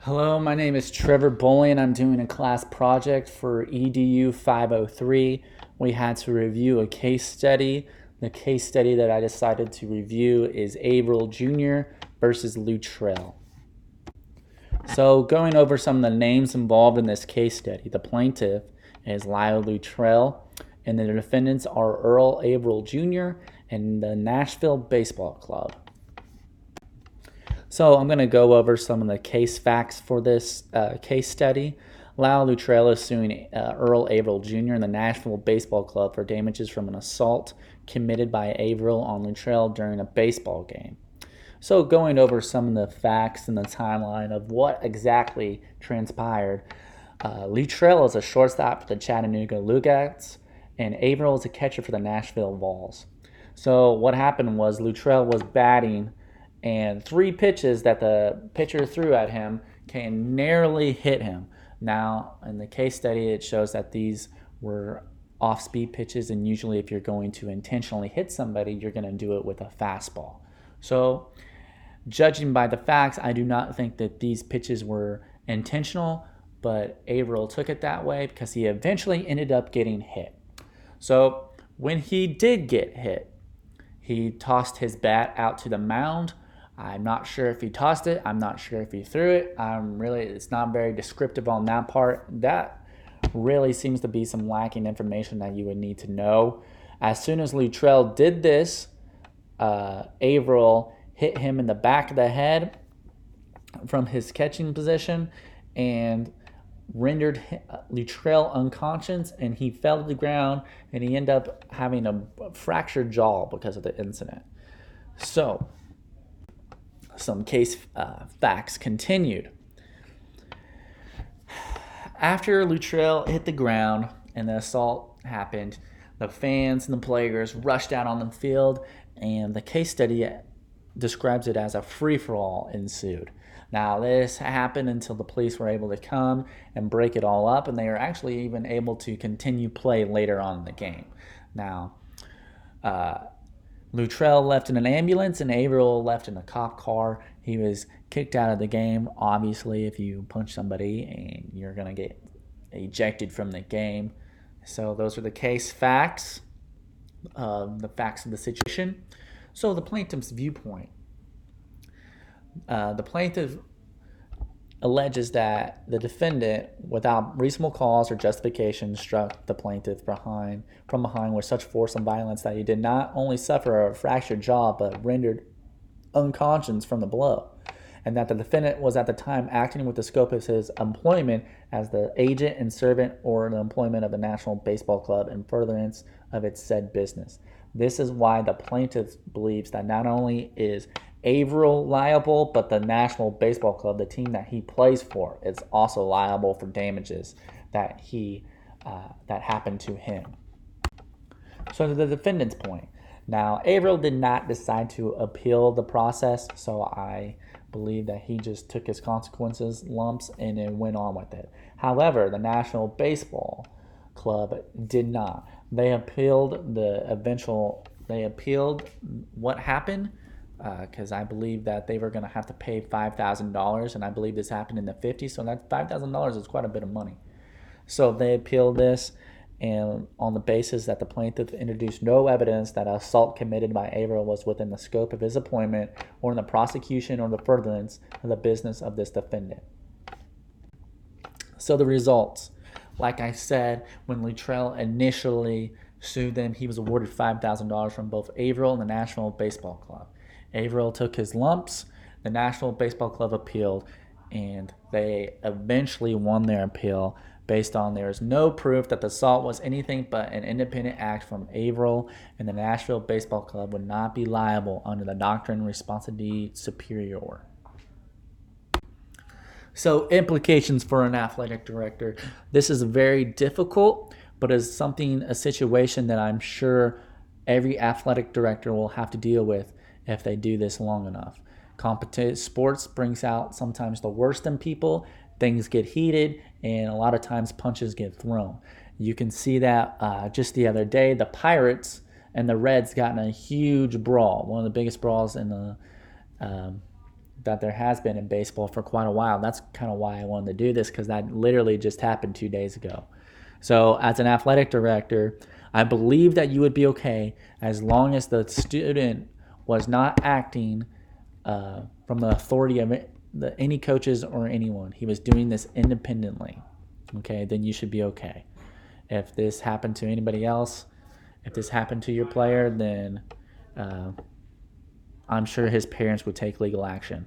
Hello, my name is Trevor Boley, and I'm doing a class project for EDU 503. We had to review a case study. The case study that I decided to review is Averill Jr. versus Luttrell. So going over some of the names involved in this case study, the plaintiff is Luttrell, and the defendants are Earl Averill Jr. and the Nashville Baseball Club. So I'm going to go over some of the case facts for this case study. Luttrell is suing Earl Averill Jr. and the Nashville Baseball Club for damages from an assault committed by Averill on Luttrell during a baseball game. So going over some of the facts and the timeline of what exactly transpired, Luttrell is a shortstop for the Chattanooga Lugats, and Averill is a catcher for the Nashville Vols. So what happened was Luttrell was batting, and three pitches that the pitcher threw at him can narrowly hit him. Now, in the case study, it shows that these were off-speed pitches, and usually if you're going to intentionally hit somebody, you're going to do it with a fastball. So, judging by the facts, I do not think that these pitches were intentional, but Averill took it that way because he eventually ended up getting hit. So, when he did get hit, he tossed his bat out to the mound. I'm not sure if he tossed it. I'm not sure if he threw it. It's not very descriptive on that part. That really seems to be some lacking information that you would need to know. As soon as Luttrell did this, Averill hit him in the back of the head from his catching position and rendered Luttrell unconscious, and he fell to the ground, and he ended up having a fractured jaw because of the incident. So, some case facts continued. After Luttrell hit the ground and the assault happened, the fans and the players rushed out on the field, and the case study describes it as a free-for-all ensued. Now, this happened until the police were able to come and break it all up, and they were actually even able to continue play later on in the game. Now, Luttrell left in an ambulance, and Averill left in a cop car. He was kicked out of the game. Obviously, if you punch somebody, and you're going to get ejected from the game. So those are the case facts, the facts of the situation. So the plaintiff's viewpoint. The plaintiff alleges that the defendant, without reasonable cause or justification, struck the plaintiff from behind with such force and violence that he did not only suffer a fractured jaw but rendered unconscious from the blow, and that the defendant was at the time acting with the scope of his employment as the agent and servant or the employment of the National Baseball Club in furtherance of its said business. This is why the plaintiff believes that not only is Averill liable, but the National Baseball Club, the team that he plays for, is also liable for damages that happened to him. So to the defendant's point. Now, Averill did not decide to appeal the process, so I believe that he just took his consequences, lumps, and then went on with it. However, the National Baseball Club did not. They appealed what happened, because I believe that they were going to have to pay $5,000, and I believe this happened in the 50s, so that $5,000 is quite a bit of money. So they appealed this, and on the basis that the plaintiff introduced no evidence that assault committed by Averill was within the scope of his employment or in the prosecution or the furtherance of the business of this defendant. So the results. Like I said, when Luttrell initially sued them, he was awarded $5,000 from both Averill and the National Baseball Club. Averill took his lumps, the National Baseball Club appealed, and they eventually won their appeal based on there is no proof that the assault was anything but an independent act from Averill, and the Nashville Baseball Club would not be liable under the doctrine responsibility superior. So implications for an athletic director. This is very difficult, but is a situation that I'm sure every athletic director will have to deal with if they do this long enough. Competitive sports brings out sometimes the worst in people. Things get heated, and a lot of times punches get thrown. You can see that just the other day, the Pirates and the Reds got in a huge brawl, one of the biggest brawls in that there has been in baseball for quite a while. That's kind of why I wanted to do this, because that literally just happened 2 days ago. So as an athletic director, I believe that you would be okay as long as the student was not acting from the authority of any coaches or anyone. He was doing this independently. Okay, then you should be okay. If this happened to anybody else, if this happened to your player, then I'm sure his parents would take legal action.